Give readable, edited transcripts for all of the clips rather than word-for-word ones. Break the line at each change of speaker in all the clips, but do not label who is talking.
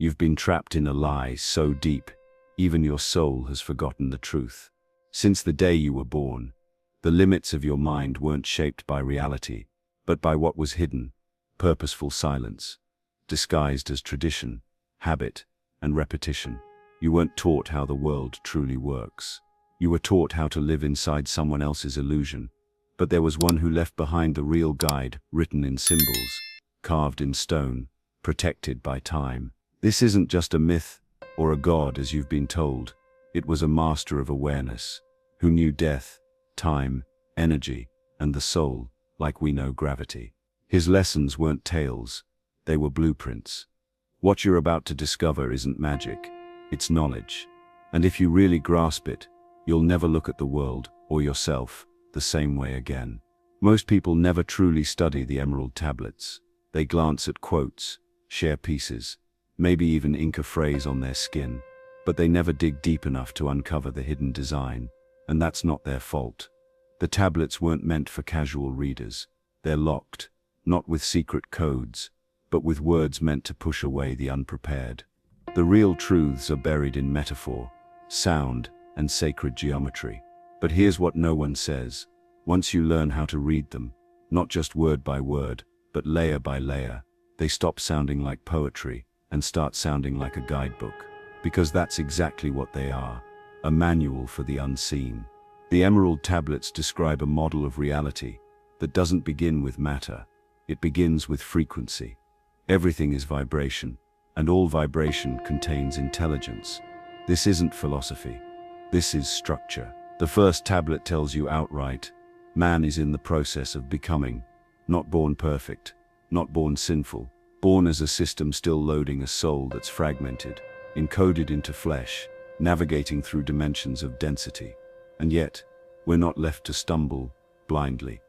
You've been trapped in a lie so deep, even your soul has forgotten the truth. Since the day you were born, the limits of your mind weren't shaped by reality, but by what was hidden, purposeful silence, disguised as tradition, habit, and repetition. You weren't taught how the world truly works. You were taught how to live inside someone else's illusion. But there was one who left behind the real guide, written in symbols, carved in stone, protected by time. This isn't just a myth or a god as you've been told. It was a master of awareness, who knew death, time, energy, and the soul, like we know gravity. His lessons weren't tales, they were blueprints. What you're about to discover isn't magic, it's knowledge. And if you really grasp it, you'll never look at the world, or yourself, the same way again. Most people never truly study the emerald tablets. They glance at quotes, share pieces, maybe even ink a phrase on their skin, but they never dig deep enough to uncover the hidden design, and that's not their fault. The tablets weren't meant for casual readers. They're locked, not with secret codes, but with words meant to push away the unprepared. The real truths are buried in metaphor, sound, and sacred geometry. But here's what no one says. Once you learn how to read them, not just word by word, but layer by layer, they stop sounding like poetry and start sounding like a guidebook. Because that's exactly what they are, a manual for the unseen. The emerald tablets describe a model of reality that doesn't begin with matter, it begins with frequency. Everything is vibration, and all vibration contains intelligence. This isn't philosophy, this is structure. The first tablet tells you outright, man is in the process of becoming, not born perfect, not born sinful, born as a system still loading a soul that's fragmented, encoded into flesh, navigating through dimensions of density. And yet, we're not left to stumble blindly.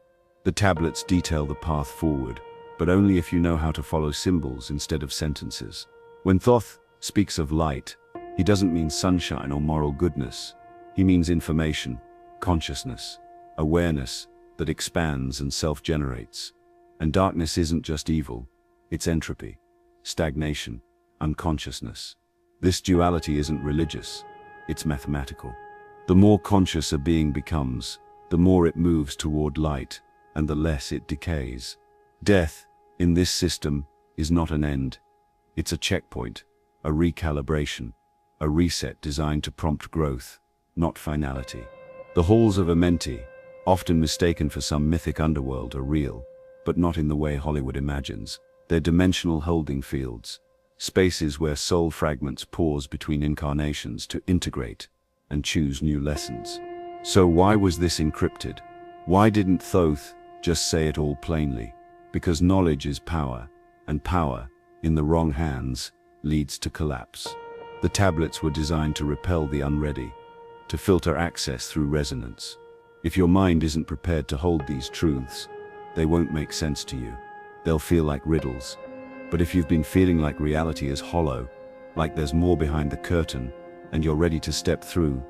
The tablets detail the path forward, but only if you know how to follow symbols instead of sentences. When Thoth speaks of light, he doesn't mean sunshine or moral goodness. He means information, consciousness, awareness that expands and self-generates. And darkness isn't just evil, it's entropy, stagnation, unconsciousness. This duality isn't religious, it's mathematical. The more conscious a being becomes, the more it moves toward light, and the less it decays. Death, in this system, is not an end. It's a checkpoint, a recalibration, a reset designed to prompt growth, not finality. The halls of Amenti, often mistaken for some mythic underworld, are real, but not in the way Hollywood imagines. They're dimensional holding fields, spaces where soul fragments pause between incarnations to integrate and choose new lessons. So why was this encrypted? Why didn't Thoth just say it all plainly? Because knowledge is power, and power, in the wrong hands, leads to collapse. The tablets were designed to repel the unready, to filter access through resonance. If your mind isn't prepared to hold these truths, they won't make sense to you. They'll feel like riddles. But if you've been feeling like reality is hollow, like there's more behind the curtain, and you're ready to step through,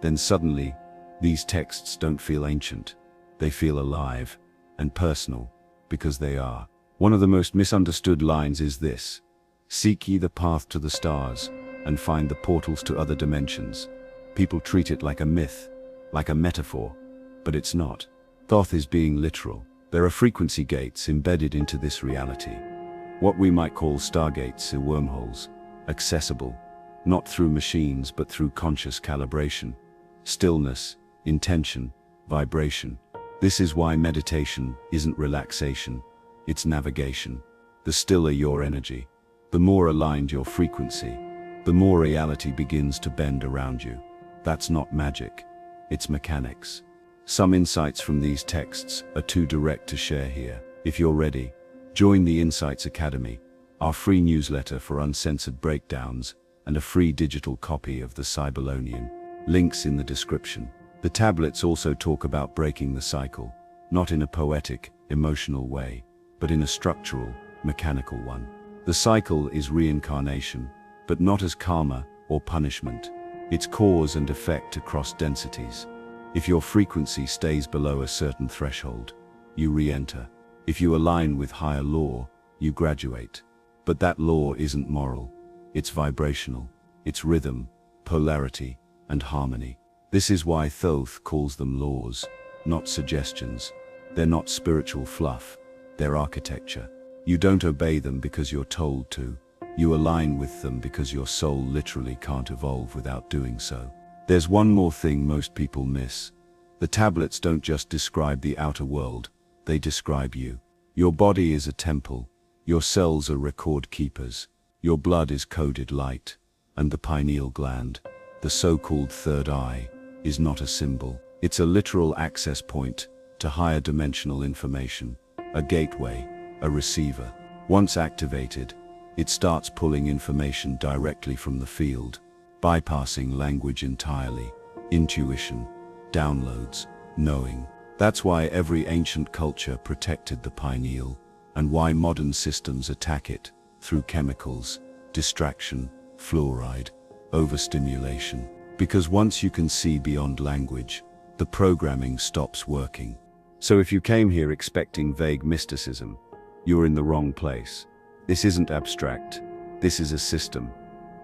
then suddenly, these texts don't feel ancient. They feel alive and personal, because they are. One of the most misunderstood lines is this: seek ye the path to the stars, and find the portals to other dimensions. People treat it like a myth, like a metaphor, but it's not. Thoth is being literal. There are frequency gates embedded into this reality. What we might call stargates or wormholes, accessible, not through machines but through conscious calibration, stillness, intention, vibration. This is why meditation isn't relaxation, it's navigation. The stiller your energy, the more aligned your frequency, the more reality begins to bend around you. That's not magic, it's mechanics. Some insights from these texts are too direct to share here. If you're ready, join the Insights Academy, our free newsletter for uncensored breakdowns and a free digital copy of the Cybelonian. Links in the description. The tablets also talk about breaking the cycle, not in a poetic, emotional way, but in a structural, mechanical one. The cycle is reincarnation, but not as karma or punishment. It's cause and effect across densities. If your frequency stays below a certain threshold, you re-enter. If you align with higher law, you graduate. But that law isn't moral. It's vibrational. It's rhythm, polarity, and harmony. This is why Thoth calls them laws, not suggestions. They're not spiritual fluff. They're architecture. You don't obey them because you're told to. You align with them because your soul literally can't evolve without doing so. There's one more thing most people miss. The tablets don't just describe the outer world, they describe you. Your body is a temple. Your cells are record keepers. Your blood is coded light. And the pineal gland, the so-called third eye, is not a symbol. It's a literal access point to higher dimensional information, a gateway, a receiver. Once activated, it starts pulling information directly from the field, bypassing language entirely. Intuition, downloads, knowing. That's why every ancient culture protected the pineal, and why modern systems attack it through chemicals, distraction, fluoride, overstimulation. Because once you can see beyond language, the programming stops working. So if you came here expecting vague mysticism, you're in the wrong place. This isn't abstract. This is a system,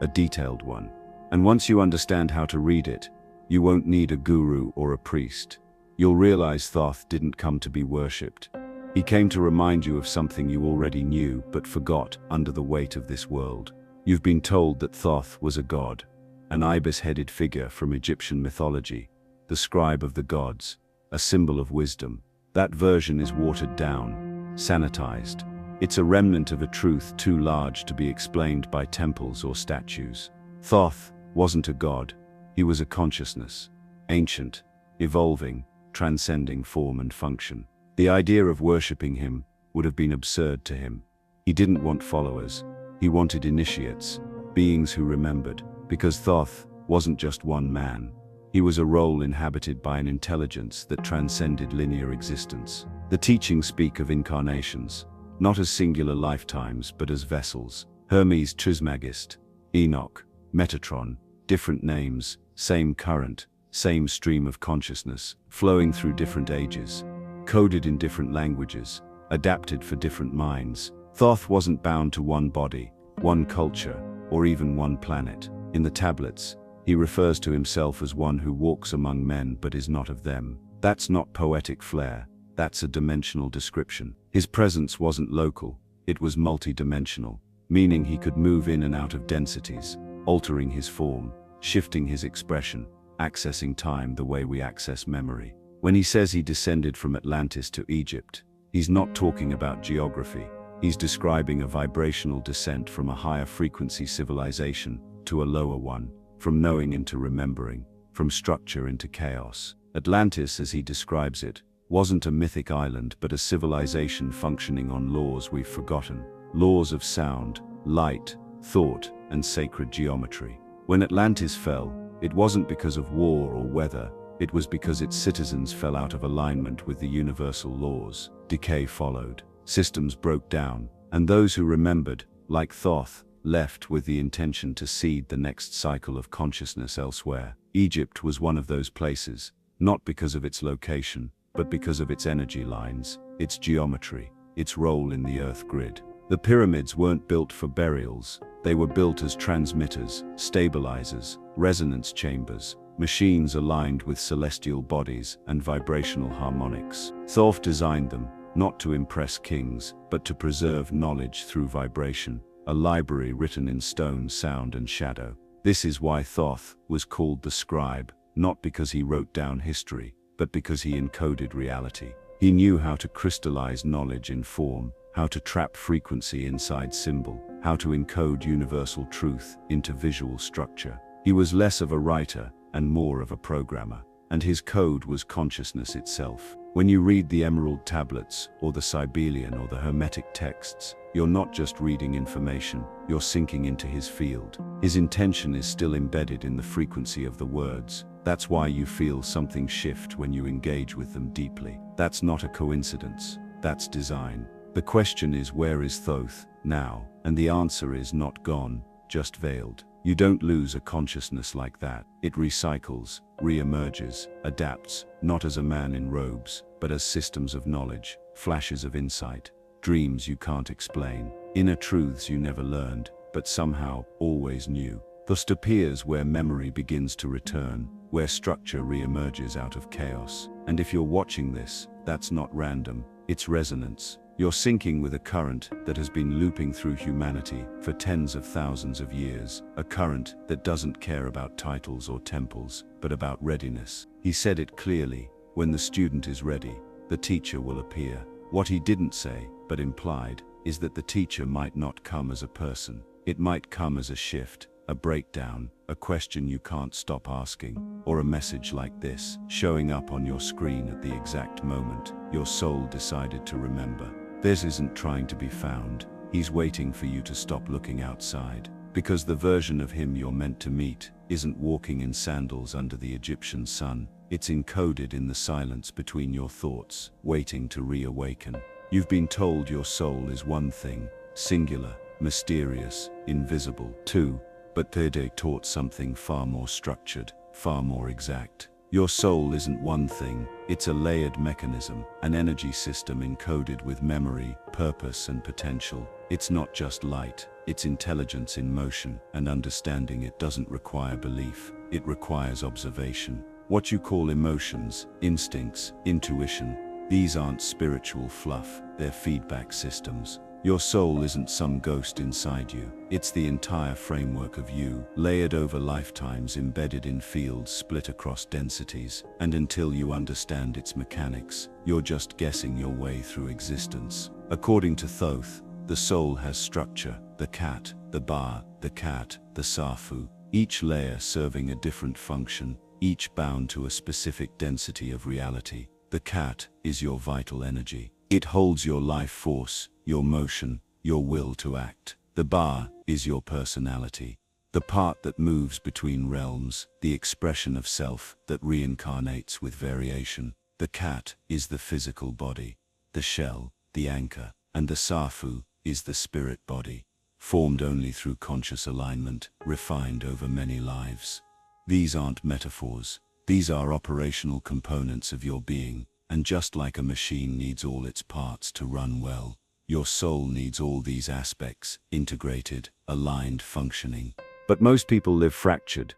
a detailed one. And once you understand how to read it, you won't need a guru or a priest. You'll realize Thoth didn't come to be worshipped. He came to remind you of something you already knew but forgot under the weight of this world. You've been told that Thoth was a god, an ibis-headed figure from Egyptian mythology, the scribe of the gods, a symbol of wisdom. That version is watered down, sanitized. It's a remnant of a truth too large to be explained by temples or statues. Thoth wasn't a god, he was a consciousness, ancient, evolving, transcending form and function. The idea of worshipping him would have been absurd to him. He didn't want followers, he wanted initiates, beings who remembered, because Thoth wasn't just one man. He was a role inhabited by an intelligence that transcended linear existence. The teachings speak of incarnations, not as singular lifetimes but as vessels. Hermes Trismegistus, Enoch, Metatron, different names, same current, same stream of consciousness, flowing through different ages, coded in different languages, adapted for different minds. Thoth wasn't bound to one body, one culture, or even one planet. In the tablets, he refers to himself as one who walks among men but is not of them. That's not poetic flair, that's a dimensional description. His presence wasn't local, it was multidimensional, meaning he could move in and out of densities, altering his form, shifting his expression, accessing time the way we access memory. When he says he descended from Atlantis to Egypt, he's not talking about geography. He's describing a vibrational descent from a higher frequency civilization to a lower one, from knowing into remembering, from structure into chaos. Atlantis, as he describes it, wasn't a mythic island but a civilization functioning on laws we've forgotten. Laws of sound, light, thought, and sacred geometry. When Atlantis fell, it wasn't because of war or weather, it was because its citizens fell out of alignment with the universal laws. Decay followed, systems broke down, and those who remembered, like Thoth, left with the intention to seed the next cycle of consciousness elsewhere. Egypt was one of those places, not because of its location, but because of its energy lines, its geometry, its role in the Earth grid. The pyramids weren't built for burials, they were built as transmitters, stabilizers, resonance chambers, machines aligned with celestial bodies and vibrational harmonics. Thoth designed them, not to impress kings, but to preserve knowledge through vibration, a library written in stone, sound, and shadow. This is why Thoth was called the scribe, not because he wrote down history, but because he encoded reality. He knew how to crystallize knowledge in form, how to trap frequency inside symbol, how to encode universal truth into visual structure. He was less of a writer and more of a programmer, and his code was consciousness itself. When you read the Emerald Tablets, or the Cybelian or the Hermetic texts, you're not just reading information, you're sinking into his field. His intention is still embedded in the frequency of the words. That's why you feel something shift when you engage with them deeply. That's not a coincidence, that's design. The question is, where is Thoth now? And the answer is not gone, just veiled. You don't lose a consciousness like that. It recycles, re-emerges, adapts, not as a man in robes, but as systems of knowledge, flashes of insight, dreams you can't explain, inner truths you never learned. but somehow always new. Thus appears where memory begins to return, where structure re-emerges out of chaos. And if you're watching this, that's not random, it's resonance. You're syncing with a current that has been looping through humanity for tens of thousands of years, a current that doesn't care about titles or temples, but about readiness. He said it clearly: when the student is ready, the teacher will appear. What he didn't say, but implied, is that the teacher might not come as a person. It might come as a shift, a breakdown, a question you can't stop asking, or a message like this, showing up on your screen at the exact moment your soul decided to remember. This isn't trying to be found, he's waiting for you to stop looking outside. Because the version of him you're meant to meet isn't walking in sandals under the Egyptian sun, it's encoded in the silence between your thoughts, waiting to reawaken. You've been told your soul is one thing, singular, mysterious, invisible, too, but they're taught something far more structured, far more exact. Your soul isn't one thing, it's a layered mechanism, an energy system encoded with memory, purpose, and potential. It's not just light, it's intelligence in motion, and understanding it doesn't require belief, it requires observation. What you call emotions, instincts, intuition, these aren't spiritual fluff, they're feedback systems. Your soul isn't some ghost inside you, it's the entire framework of you, layered over lifetimes, embedded in fields split across densities, and until you understand its mechanics, you're just guessing your way through existence. According to Thoth, the soul has structure: the cat, the ba, the cat, the safu, each layer serving a different function, each bound to a specific density of reality. The cat is your vital energy. It holds your life force, your motion, your will to act. The ba is your personality, the part that moves between realms, the expression of self that reincarnates with variation. The cat is the physical body, the shell, the anchor, and the safu is the spirit body, formed only through conscious alignment, refined over many lives. These aren't metaphors, these are operational components of your being. And just like a machine needs all its parts to run well, your soul needs all these aspects, integrated, aligned, functioning. But most people live fractured,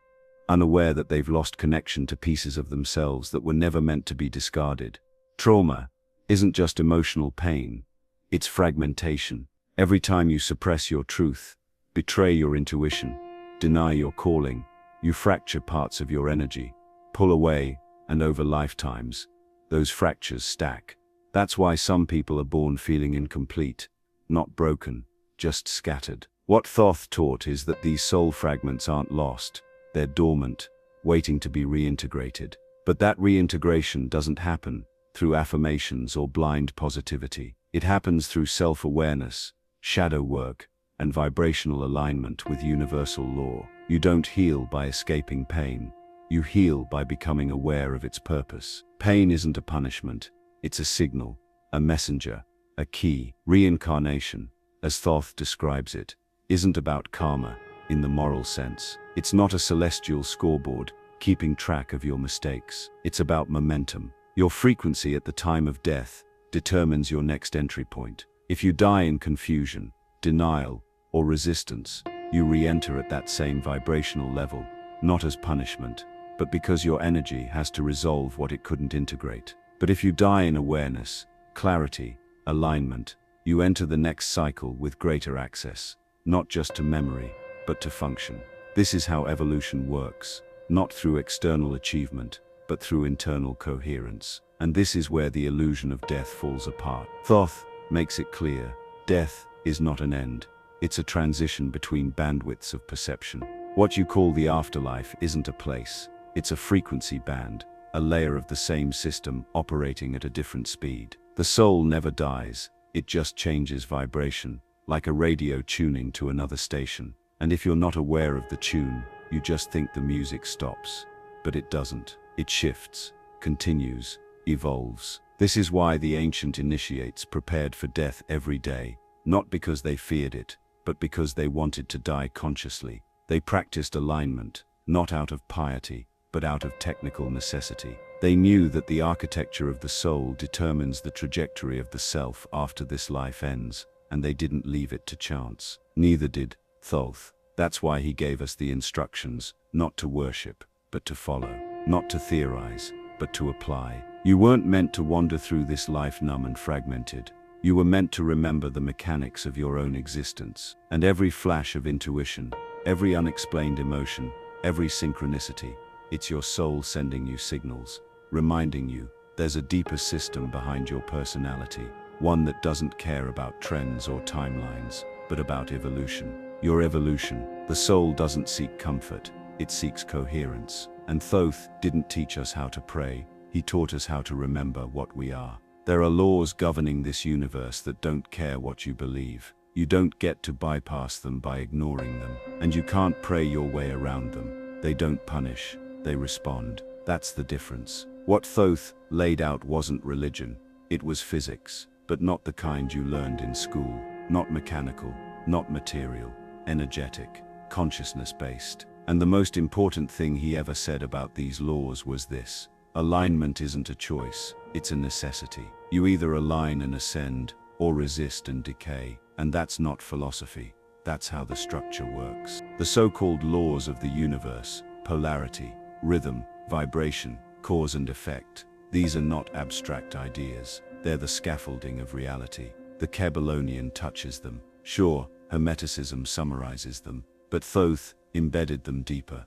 unaware that they've lost connection to pieces of themselves that were never meant to be discarded. Trauma isn't just emotional pain, it's fragmentation. Every time you suppress your truth, betray your intuition, deny your calling, you fracture parts of your energy, pull away, and over lifetimes, those fractures stack. That's why some people are born feeling incomplete, not broken, just scattered. What Thoth taught is that these soul fragments aren't lost, they're dormant, waiting to be reintegrated. But that reintegration doesn't happen through affirmations or blind positivity. It happens through self-awareness, shadow work, and vibrational alignment with universal law. You don't heal by escaping pain. You heal by becoming aware of its purpose. Pain isn't a punishment, it's a signal, a messenger, a key. Reincarnation, as Thoth describes it, isn't about karma, in the moral sense. It's not a celestial scoreboard, keeping track of your mistakes. It's about momentum. Your frequency at the time of death determines your next entry point. If you die in confusion, denial, or resistance, you re-enter at that same vibrational level, not as punishment, but because your energy has to resolve what it couldn't integrate. But if you die in awareness, clarity, alignment, you enter the next cycle with greater access, not just to memory, but to function. This is how evolution works, not through external achievement, but through internal coherence. And this is where the illusion of death falls apart. Thoth makes it clear, death is not an end, it's a transition between bandwidths of perception. What you call the afterlife isn't a place, it's a frequency band, a layer of the same system operating at a different speed. The soul never dies, it just changes vibration, like a radio tuning to another station. And if you're not aware of the tune, you just think the music stops. But it doesn't. It shifts, continues, evolves. This is why the ancient initiates prepared for death every day, not because they feared it, but because they wanted to die consciously. They practiced alignment, not out of piety, but out of technical necessity. They knew that the architecture of the soul determines the trajectory of the self after this life ends, and they didn't leave it to chance. Neither did Thoth. That's why he gave us the instructions, not to worship, but to follow, not to theorize, but to apply. You weren't meant to wander through this life numb and fragmented. You were meant to remember the mechanics of your own existence, and every flash of intuition, every unexplained emotion, every synchronicity, it's your soul sending you signals, reminding you there's a deeper system behind your personality, one that doesn't care about trends or timelines, but about evolution. Your evolution. The soul doesn't seek comfort, it seeks coherence. And Thoth didn't teach us how to pray, he taught us how to remember what we are. There are laws governing this universe that don't care what you believe. You don't get to bypass them by ignoring them, and you can't pray your way around them. They don't punish, they respond. That's the difference. What Thoth laid out wasn't religion, it was physics, but not the kind you learned in school. Not mechanical, not material, energetic, consciousness-based. And the most important thing he ever said about these laws was this: alignment isn't a choice, it's a necessity. You either align and ascend, or resist and decay. And that's not philosophy, that's how the structure works. The so-called laws of the universe, polarity, rhythm, vibration, cause and effect, these are not abstract ideas, they're the scaffolding of reality. The Kybalion touches them. Sure, Hermeticism summarizes them, but Thoth embedded them deeper.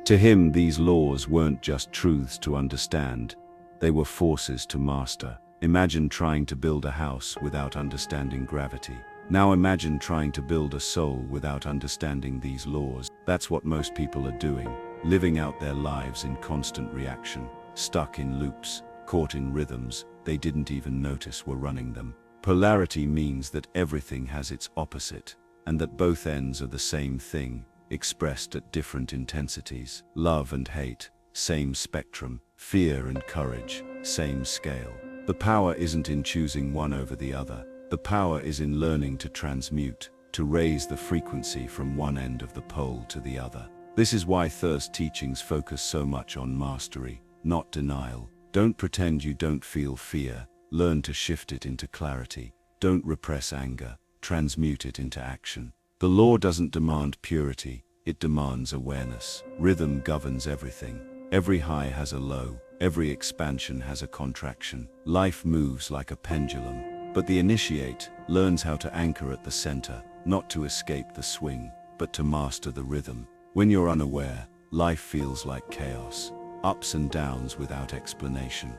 To him, these laws weren't just truths to understand, they were forces to master. Imagine trying to build a house without understanding gravity. Now imagine trying to build a soul without understanding these laws. That's what most people are doing, living out their lives in constant reaction, stuck in loops, caught in rhythms they didn't even notice were running them. Polarity means that everything has its opposite, and that both ends are the same thing, expressed at different intensities. Love and hate, same spectrum. Fear and courage, same scale. The power isn't in choosing one over the other. The power is in learning to transmute, to raise the frequency from one end of the pole to the other. This is why Thoth's teachings focus so much on mastery, not denial. Don't pretend you don't feel fear. Learn to shift it into clarity. Don't repress anger. Transmute it into action. The law doesn't demand purity, it demands awareness. Rhythm governs everything. Every high has a low. Every expansion has a contraction. Life moves like a pendulum. But the initiate learns how to anchor at the center, not to escape the swing, but to master the rhythm. When you're unaware, life feels like chaos, ups and downs without explanation.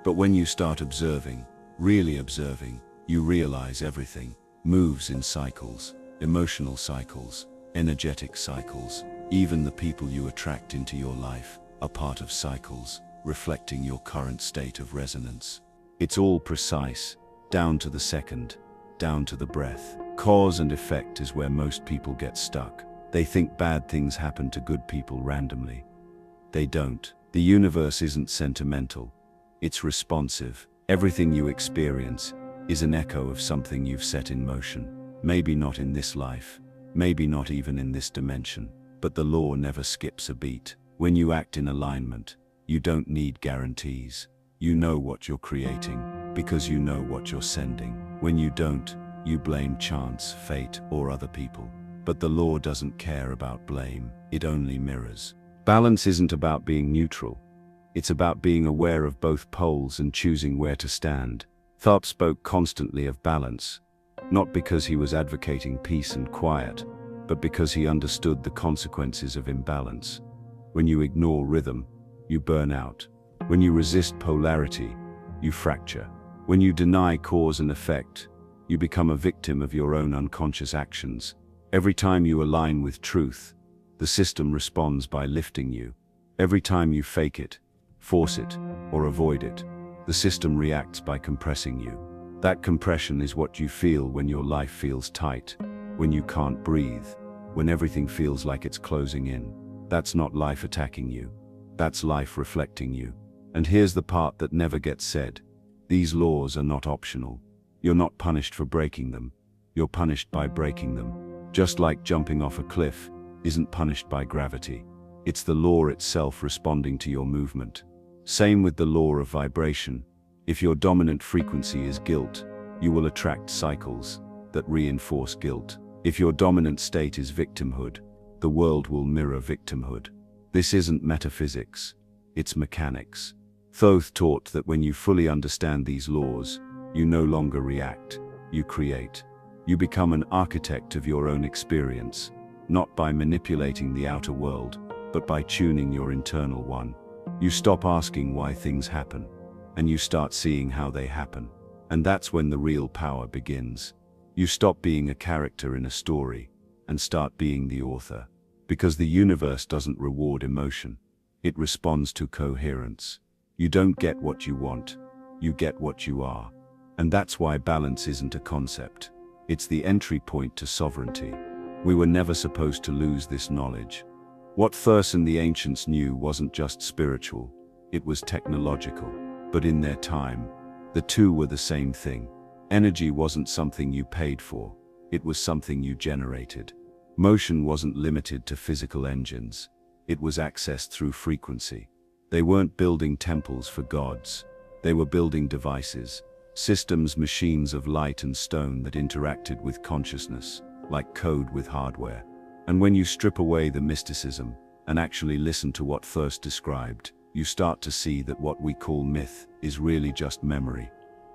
But when you start observing, really observing, you realize everything moves in cycles, emotional cycles, energetic cycles. Even the people you attract into your life are part of cycles, reflecting your current state of resonance. It's all precise, down to the second, down to the breath. Cause and effect is where most people get stuck. They think bad things happen to good people randomly. They don't. The universe isn't sentimental. It's responsive. Everything you experience is an echo of something you've set in motion. Maybe not in this life, maybe not even in this dimension, but the law never skips a beat. When you act in alignment, you don't need guarantees. You know what you're creating, because you know what you're sending. When you don't, you blame chance, fate, or other people. But the law doesn't care about blame, it only mirrors. Balance isn't about being neutral. It's about being aware of both poles and choosing where to stand. Thoth spoke constantly of balance, not because he was advocating peace and quiet, but because he understood the consequences of imbalance. When you ignore rhythm, you burn out. When you resist polarity, you fracture. When you deny cause and effect, you become a victim of your own unconscious actions. Every time you align with truth, the system responds by lifting you. Every time you fake it, force it, or avoid it, the system reacts by compressing you. That compression is what you feel when your life feels tight, when you can't breathe, when everything feels like it's closing in. That's not life attacking you. That's life reflecting you. And here's the part that never gets said. These laws are not optional. You're not punished for breaking them. You're punished by breaking them. Just like jumping off a cliff isn't punished by gravity. It's the law itself responding to your movement. Same with the law of vibration. If your dominant frequency is guilt, you will attract cycles that reinforce guilt. If your dominant state is victimhood, the world will mirror victimhood. This isn't metaphysics, it's mechanics. Thoth taught that when you fully understand these laws, you no longer react, you create. You become an architect of your own experience, not by manipulating the outer world, but by tuning your internal one. You stop asking why things happen, and you start seeing how they happen. And that's when the real power begins. You stop being a character in a story, and start being the author. Because the universe doesn't reward emotion, it responds to coherence. You don't get what you want, you get what you are. And that's why balance isn't a concept. It's the entry point to sovereignty. We were never supposed to lose this knowledge. What Thoth and the ancients knew wasn't just spiritual, it was technological. But in their time, the two were the same thing. Energy wasn't something you paid for, it was something you generated. Motion wasn't limited to physical engines, it was accessed through frequency. They weren't building temples for gods, they were building devices, systems, machines of light and stone that interacted with consciousness, like code with hardware. And when you strip away the mysticism and actually listen to what Thoth described, you start to see that what we call myth is really just memory.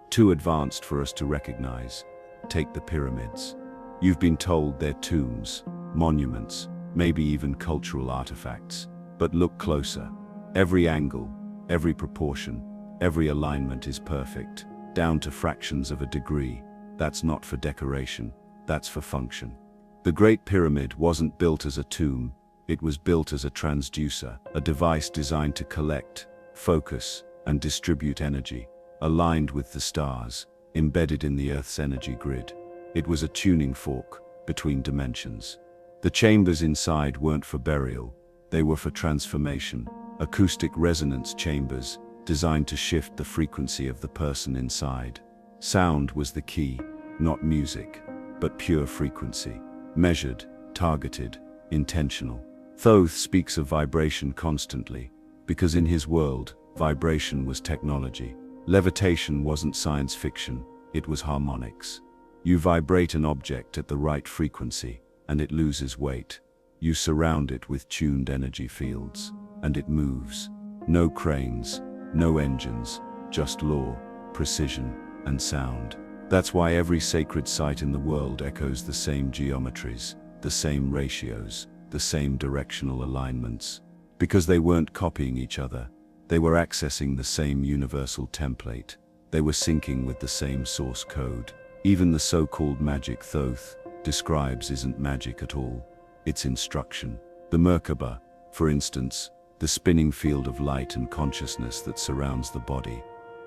Too advanced for us to recognize. Take the pyramids. You've been told they're tombs, monuments, maybe even cultural artifacts. But look closer. Every angle, every proportion, every alignment is perfect, down to fractions of a degree. That's not for decoration, that's for function. The Great Pyramid wasn't built as a tomb, it was built as a transducer, a device designed to collect, focus, and distribute energy, aligned with the stars, embedded in the Earth's energy grid. It was a tuning fork between dimensions. The chambers inside weren't for burial, they were for transformation, acoustic resonance chambers designed to shift the frequency of the person inside. Sound was the key, not music, but pure frequency, measured, targeted, intentional. Thoth speaks of vibration constantly, because in his world, vibration was technology. Levitation wasn't science fiction, it was harmonics. You vibrate an object at the right frequency, and it loses weight. You surround it with tuned energy fields, and it moves. No cranes, no engines, just law, precision, and sound. That's why every sacred site in the world echoes the same geometries, the same ratios, the same directional alignments. Because they weren't copying each other, they were accessing the same universal template. They were syncing with the same source code. Even the so-called magic Thoth describes isn't magic at all. It's instruction. The Merkaba, for instance, the spinning field of light and consciousness that surrounds the body,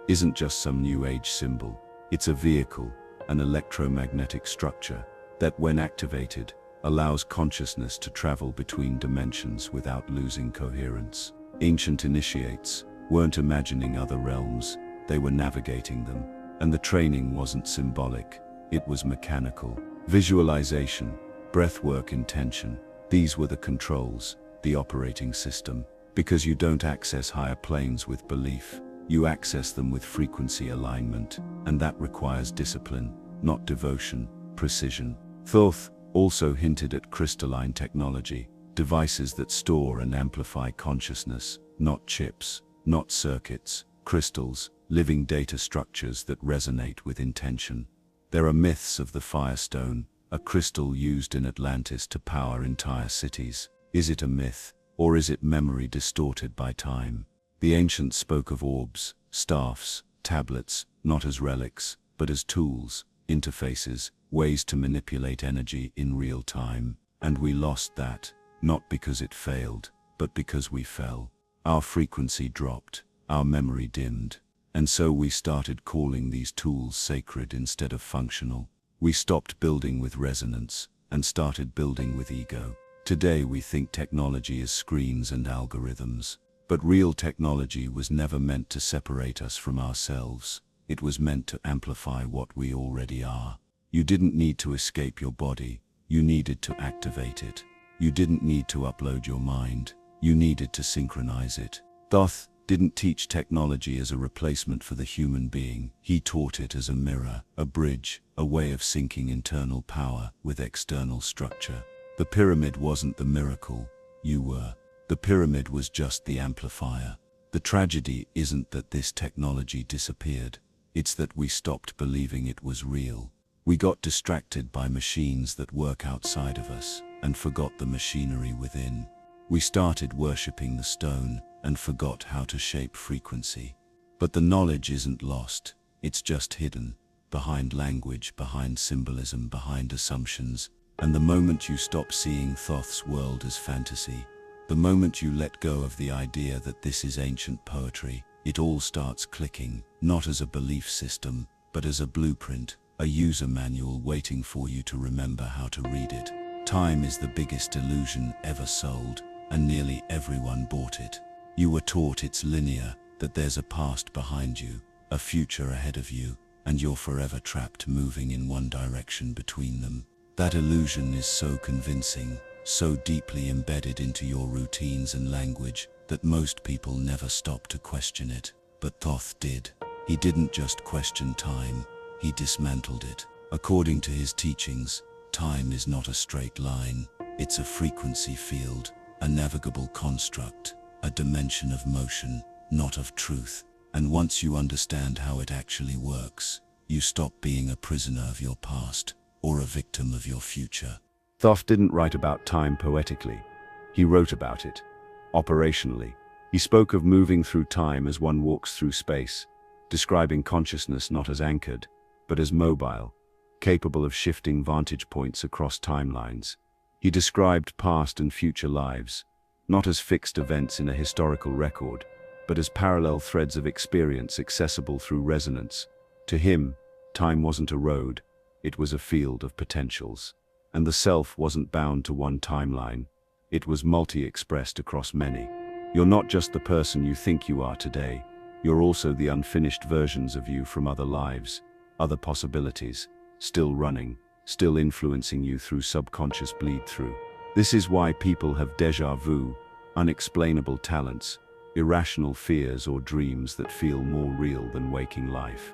isn't just some new age symbol. It's a vehicle, an electromagnetic structure, that when activated, allows consciousness to travel between dimensions without losing coherence. Ancient initiates weren't imagining other realms, they were navigating them. And the training wasn't symbolic, it was mechanical. Visualization, breathwork, intention, these were the controls, the operating system. Because you don't access higher planes with belief, you access them with frequency alignment, and that requires discipline, not devotion, precision. Thoth also hinted at crystalline technology, devices that store and amplify consciousness, not chips, not circuits, crystals, living data structures that resonate with intention. There are myths of the Firestone, a crystal used in Atlantis to power entire cities. Is it a myth, or is it memory distorted by time? The ancients spoke of orbs, staffs, tablets, not as relics, but as tools, interfaces, ways to manipulate energy in real time. And we lost that, not because it failed, but because we fell. Our frequency dropped, our memory dimmed. And so we started calling these tools sacred instead of functional. We stopped building with resonance and started building with ego. Today we think technology is screens and algorithms. But real technology was never meant to separate us from ourselves. It was meant to amplify what we already are. You didn't need to escape your body, you needed to activate it. You didn't need to upload your mind, you needed to synchronize it. Thoth didn't teach technology as a replacement for the human being. He taught it as a mirror, a bridge, a way of syncing internal power with external structure. The pyramid wasn't the miracle, you were. The pyramid was just the amplifier. The tragedy isn't that this technology disappeared. It's that we stopped believing it was real. We got distracted by machines that work outside of us and forgot the machinery within. We started worshipping the stone and forgot how to shape frequency. But the knowledge isn't lost, it's just hidden, behind language, behind symbolism, behind assumptions. And the moment you stop seeing Thoth's world as fantasy, the moment you let go of the idea that this is ancient poetry, it all starts clicking, not as a belief system, but as a blueprint, a user manual waiting for you to remember how to read it. Time is the biggest illusion ever sold, and nearly everyone bought it. You were taught it's linear, that there's a past behind you, a future ahead of you, and you're forever trapped moving in one direction between them. That illusion is so convincing, so deeply embedded into your routines and language, that most people never stop to question it. But Thoth did. He didn't just question time, he dismantled it. According to his teachings, time is not a straight line, it's a frequency field, a navigable construct, a dimension of motion, not of truth. And once you understand how it actually works, you stop being a prisoner of your past, or a victim of your future.
Thoth didn't write about time poetically. He wrote about it, operationally. He spoke of moving through time as one walks through space, describing consciousness not as anchored, but as mobile, capable of shifting vantage points across timelines. He described past and future lives, not as fixed events in a historical record, but as parallel threads of experience accessible through resonance. To him, time wasn't a road, it was a field of potentials. And the self wasn't bound to one timeline, it was multi-expressed across many. You're not just the person you think you are today, you're also the unfinished versions of you from other lives, other possibilities, still running, still influencing you through subconscious bleed-through. This is why people have déjà vu, unexplainable talents, irrational fears or dreams that feel more real than waking life.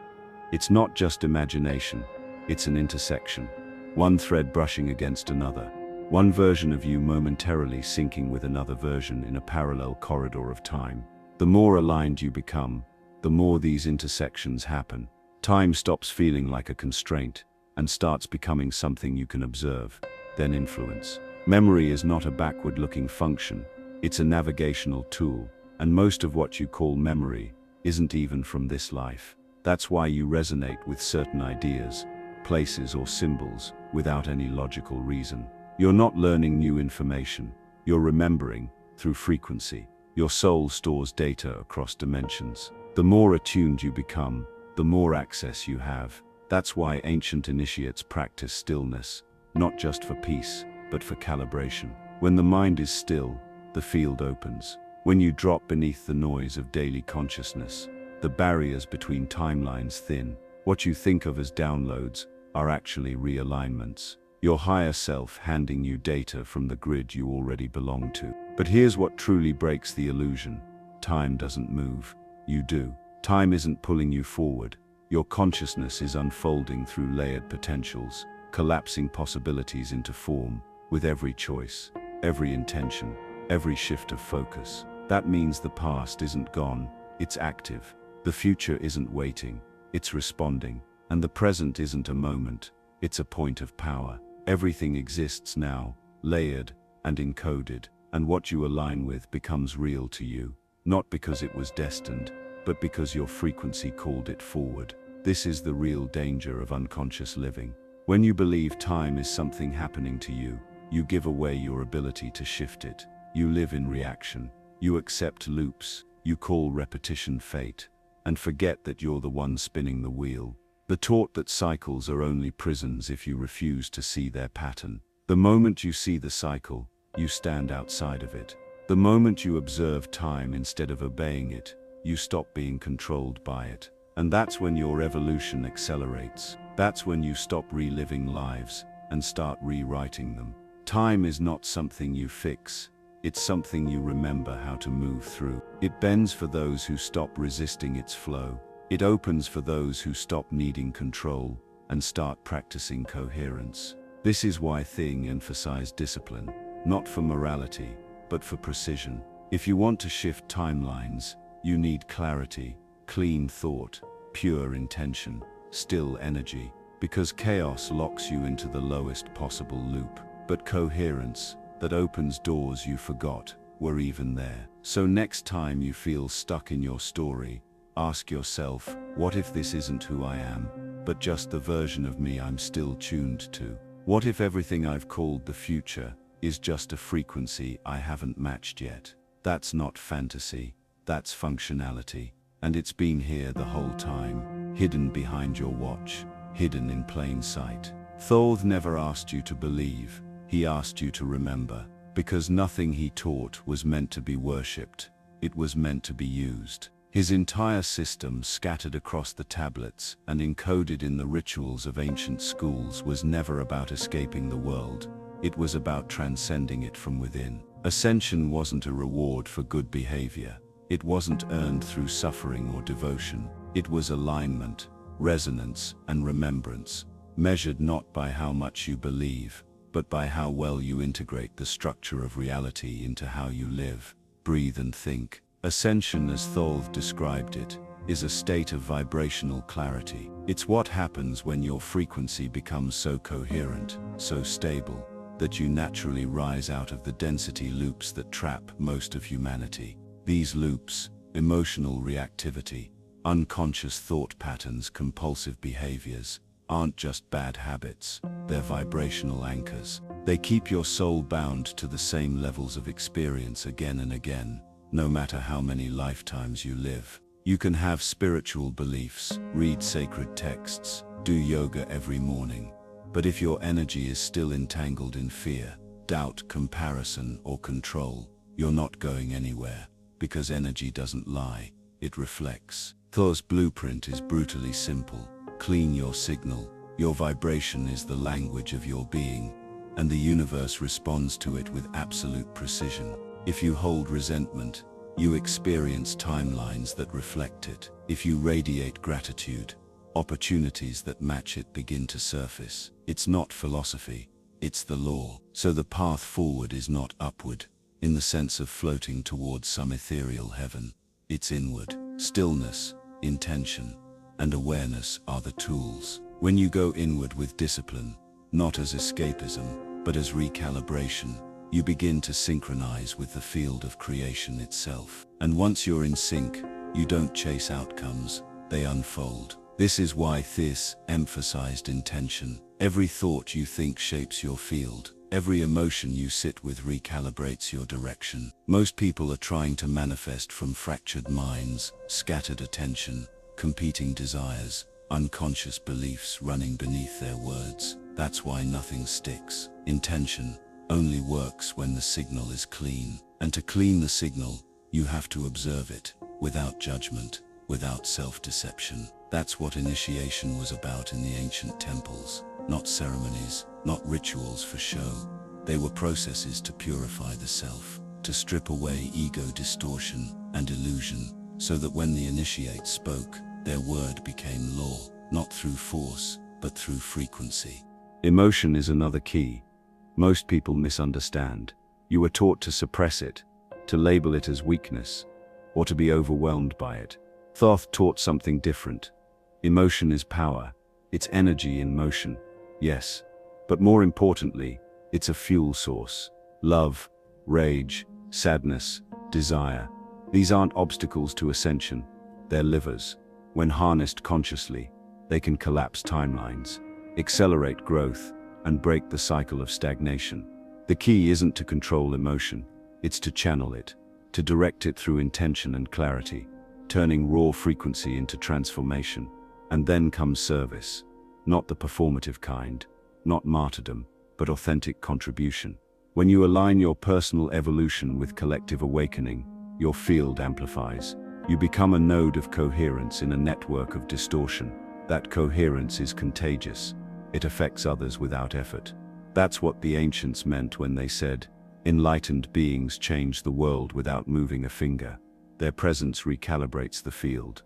It's not just imagination, it's an intersection. One thread brushing against another, one version of you momentarily syncing with another version in a parallel corridor of time. The more aligned you become, the more these intersections happen. Time stops feeling like a constraint and starts becoming something you can observe, then influence. Memory is not a backward-looking function, it's a navigational tool, and most of what you call memory isn't even from this life. That's why you resonate with certain ideas, places or symbols without any logical reason. You're not learning new information, you're remembering through frequency. Your soul stores data across dimensions. The more attuned you become, the more access you have. That's why ancient initiates practice stillness, not just for peace, but for calibration. When the mind is still, the field opens. When you drop beneath the noise of daily consciousness, the barriers between timelines thin. What you think of as downloads are actually realignments. Your higher self handing you data from the grid you already belong to. But here's what truly breaks the illusion. Time doesn't move, you do. Time isn't pulling you forward. Your consciousness is unfolding through layered potentials, collapsing possibilities into form, with every choice, every intention, every shift of focus. That means the past isn't gone, it's active. The future isn't waiting, it's responding. And the present isn't a moment, it's a point of power. Everything exists now, layered and encoded, and what you align with becomes real to you, not because it was destined, but because your frequency called it forward. This is the real danger of unconscious living. When you believe time is something happening to you, you give away your ability to shift it. You live in reaction, you accept loops, you call repetition fate, and forget that you're the one spinning the wheel. The taught that cycles are only prisons if you refuse to see their pattern. The moment you see the cycle, you stand outside of it. The moment you observe time instead of obeying it, you stop being controlled by it. And that's when your evolution accelerates. That's when you stop reliving lives and start rewriting them. Time is not something you fix,
It's something you remember how to move through. It bends for those who stop resisting its flow. It opens for those who stop needing control and start practicing coherence. This is why Thing emphasized discipline, not for morality, but for precision. If you want to shift timelines, you need clarity, clean thought, pure intention, still energy, because chaos locks you into the lowest possible loop. But coherence, that opens doors you forgot were even there. So next time you feel stuck in your story, ask yourself, what if this isn't who I am, but just the version of me I'm still tuned to? What if everything I've called the future is just a frequency I haven't matched yet? That's not fantasy, that's functionality. And it's been here the whole time, hidden behind your watch, hidden in plain sight. Thoth never asked you to believe, he asked you to remember, because nothing he taught was meant to be worshipped, it was meant to be used. His entire system, scattered across the tablets and encoded in the rituals of ancient schools, was never about escaping the world, it was about transcending it from within. Ascension wasn't a reward for good behavior, it wasn't earned through suffering or devotion, it was alignment, resonance, and remembrance, measured not by how much you believe, but by how well you integrate the structure of reality into how you live, breathe and think. Ascension, as Thoth described it, is a state of vibrational clarity. It's what happens when your frequency becomes so coherent, so stable, that you naturally rise out of the density loops that trap most of humanity. These loops, emotional reactivity, unconscious thought patterns, compulsive behaviors, aren't just bad habits, they're vibrational anchors. They keep your soul bound to the same levels of experience again and again, no matter how many lifetimes you live. You can have spiritual beliefs, read sacred texts, do yoga every morning, but if your energy is still entangled in fear, doubt, comparison, or control, you're not going anywhere, because energy doesn't lie, it reflects. Thoth's blueprint is brutally simple. Clean your signal, your vibration is the language of your being, and the universe responds to it with absolute precision. If you hold resentment, you experience timelines that reflect it. If you radiate gratitude, opportunities that match it begin to surface. It's not philosophy, it's the law. So the path forward is not upward, in the sense of floating towards some ethereal heaven. It's inward. Stillness, intention, and awareness are the tools. When you go inward with discipline, not as escapism, but as recalibration, you begin to synchronize with the field of creation itself. And once you're in sync, you don't chase outcomes, they unfold. This is why This emphasized intention. Every thought you think shapes your field. Every emotion you sit with recalibrates your direction. Most people are trying to manifest from fractured minds, scattered attention, competing desires, unconscious beliefs running beneath their words. That's why nothing sticks. Intention only works when the signal is clean. And to clean the signal, you have to observe it, without judgment, without self-deception. That's what initiation was about in the ancient temples. Not ceremonies, not rituals for show. They were processes to purify the self, to strip away ego distortion and illusion, so that when the initiates spoke, their word became law, not through force, but through frequency.
Emotion is another key. Most people misunderstand. You were taught to suppress it, to label it as weakness, or to be overwhelmed by it. Thoth taught something different. Emotion is power. It's energy in motion. Yes, but more importantly, it's a fuel source. Love, rage, sadness, desire. These aren't obstacles to ascension. They're livers. When harnessed consciously, they can collapse timelines, accelerate growth, and break the cycle of stagnation. The key isn't to control emotion, it's to channel it, to direct it through intention and clarity, turning raw frequency into transformation. And then comes service. Not the performative kind, not martyrdom, but authentic contribution. When you align your personal evolution with collective awakening, your field amplifies. You become a node of coherence in a network of distortion. That coherence is contagious. It affects others without effort. That's what the ancients meant when they said,
Enlightened beings change the world without moving a finger. Their presence recalibrates the field.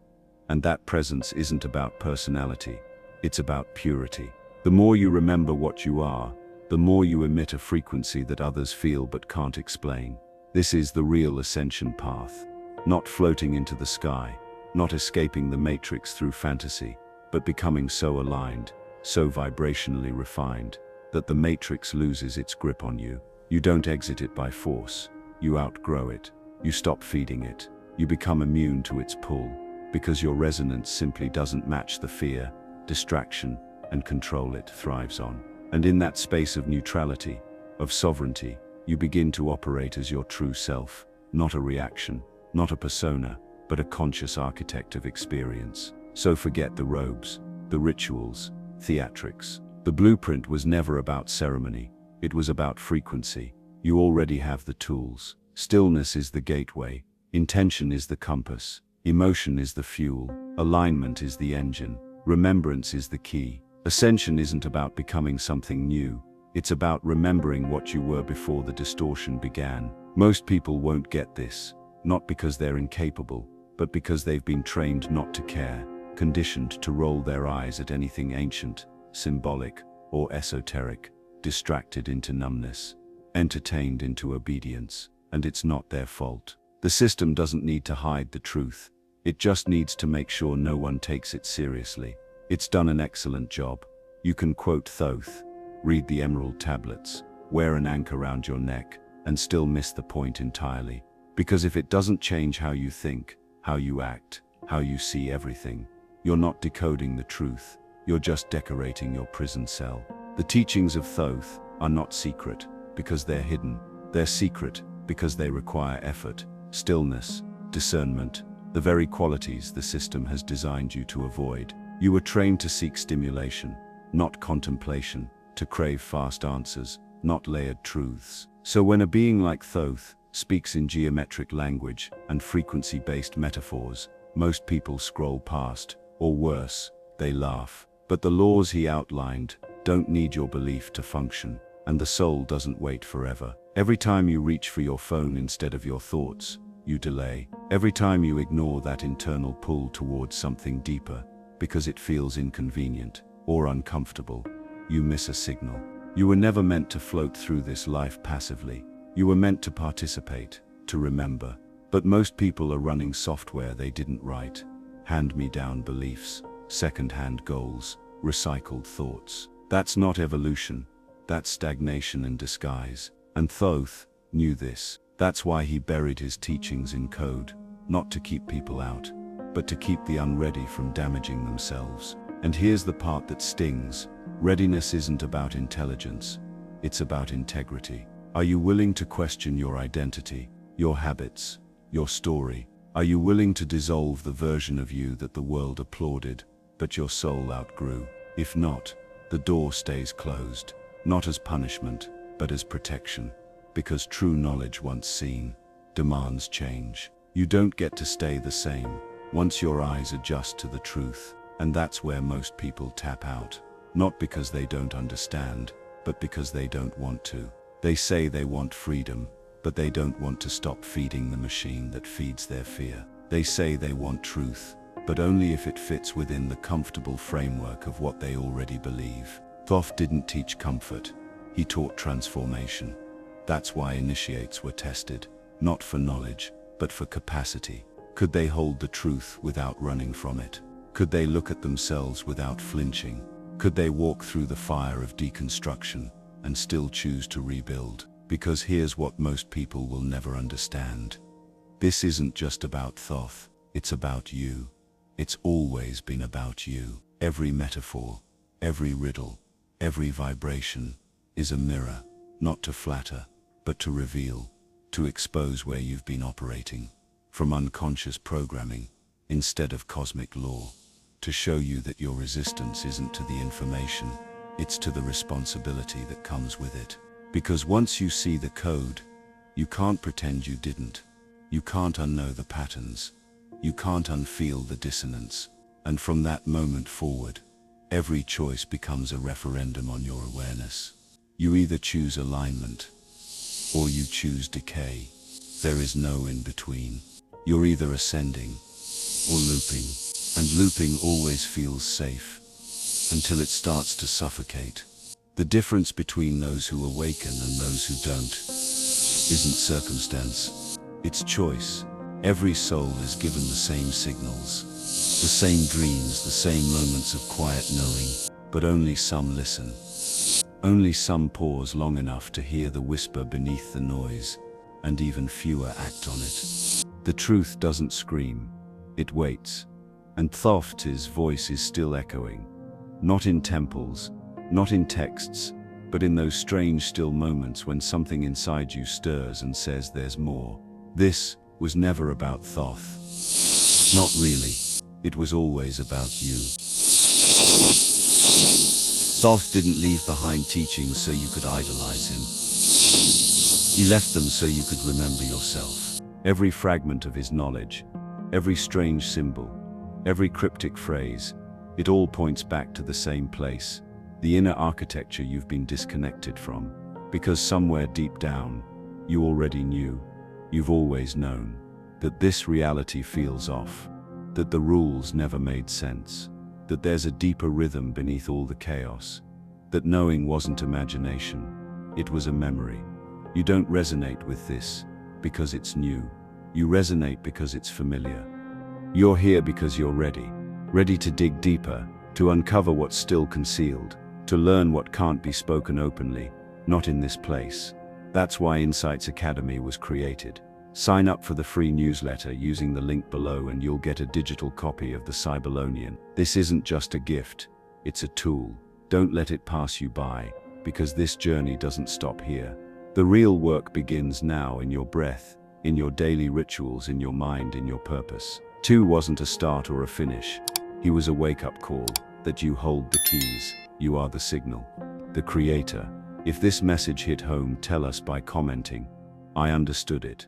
And that presence isn't about personality, it's about purity. The more you remember what you are, the more you emit a frequency that others feel but can't explain. This is the real ascension path. Not floating into the sky, not escaping the matrix through fantasy, but becoming so aligned, so vibrationally refined, that the matrix loses its grip on you. You don't exit it by force. You outgrow it. You stop feeding it. You become immune to its pull, because your resonance simply doesn't match the fear, distraction, and control it thrives on. And in that space of neutrality, of sovereignty, you begin to operate as your true self, not a reaction, not a persona, but a conscious architect of experience. So forget the robes, the rituals, theatrics. The blueprint was never about ceremony. It was about frequency. You already have the tools. Stillness is the gateway. Intention is the compass. Emotion is the fuel. Alignment is the engine. Remembrance is the key. Ascension isn't about becoming something new. It's about remembering what you were before the distortion began. Most people won't get this, not because they're incapable, but because they've been trained not to care, conditioned to roll their eyes at anything ancient, symbolic, or esoteric, distracted into numbness, entertained into obedience, and it's not their fault. The system doesn't need to hide the truth. It just needs to make sure no one takes it seriously. It's done an excellent job. You can quote Thoth, read the emerald tablets, wear an anchor around your neck, and still miss the point entirely. Because if it doesn't change how you think, how you act, how you see everything, you're not decoding the truth. You're just decorating your prison cell. The teachings of Thoth are not secret because they're hidden. They're secret because they require effort, stillness, discernment, the very qualities the system has designed you to avoid. You were trained to seek stimulation, not contemplation, to crave fast answers, not layered truths. So when a being like Thoth speaks in geometric language and frequency-based metaphors, most people scroll past, or worse, they laugh. But the laws he outlined don't need your belief to function, and the soul doesn't wait forever. Every time you reach for your phone instead of your thoughts, you delay. Every time you ignore that internal pull towards something deeper, because it feels inconvenient or uncomfortable, you miss a signal. You were never meant to float through this life passively. You were meant to participate, to remember. But most people are running software they didn't write. Hand-me-down beliefs, second-hand goals, recycled thoughts. That's not evolution. That's stagnation in disguise. And Thoth knew this. That's why he buried his teachings in code, not to keep people out, but to keep the unready from damaging themselves. And here's the part that stings. Readiness isn't about intelligence. It's about integrity. Are you willing to question your identity, your habits, your story? Are you willing to dissolve the version of you that the world applauded, but your soul outgrew? If not, the door stays closed, not as punishment, but as protection. Because true knowledge once seen demands change. You don't get to stay the same once your eyes adjust to the truth. And that's where most people tap out. Not because they don't understand, but because they don't want to. They say they want freedom, but they don't want to stop feeding the machine that feeds their fear. They say they want truth, but only if it fits within the comfortable framework of what they already believe. Thoth didn't teach comfort. He taught transformation. That's why initiates were tested, not for knowledge, but for capacity. Could they hold the truth without running from it? Could they look at themselves without flinching? Could they walk through the fire of deconstruction and still choose to rebuild? Because here's what most people will never understand. This isn't just about Thoth, it's about you. It's always been about you. Every metaphor, every riddle, every vibration is a mirror, not to flatter, but to reveal, to expose where you've been operating from unconscious programming instead of cosmic law, to show you that your resistance isn't to the information, it's to the responsibility that comes with it. Because once you see the code, you can't pretend you didn't. You can't unknow the patterns. You can't unfeel the dissonance. And from that moment forward, every choice becomes a referendum on your awareness. You either choose alignment, or you choose decay. There is no in between. You're either ascending or looping, and looping always feels safe until it starts to suffocate. The difference between those who awaken and those who don't isn't circumstance, it's choice. Every soul is given the same signals, the same dreams, the same moments of quiet knowing, but only some listen. Only some pause long enough to hear the whisper beneath the noise, and even fewer act on it. The truth doesn't scream, it waits, and Thoth's voice is still echoing, not in temples, not in texts, but in those strange still moments when something inside you stirs and says there's more. This was never about Thoth. Not really. It was always about you. Thoth didn't leave behind teachings so you could idolize him. He left them so you could remember yourself. Every fragment of his knowledge, every strange symbol, every cryptic phrase, it all points back to the same place, the inner architecture you've been disconnected from, because somewhere deep down, you already knew, you've always known, that this reality feels off, that the rules never made sense, that there's a deeper rhythm beneath all the chaos, that knowing wasn't imagination, it was a memory. You don't resonate with this because it's new. You resonate because it's familiar. You're here because you're ready to dig deeper, to uncover what's still concealed, to learn what can't be spoken openly, not in this place. That's why Insights Academy was created. Sign up for the free newsletter using the link below and you'll get a digital copy of the Cybelonian. This isn't just a gift, it's a tool. Don't let it pass you by, because this journey doesn't stop here. The real work begins now in your breath, in your daily rituals, in your mind, in your purpose. 2 wasn't a start or a finish. He was a wake-up call, that you hold the keys, you are the signal, the creator. If this message hit home, tell us by commenting, I understood it.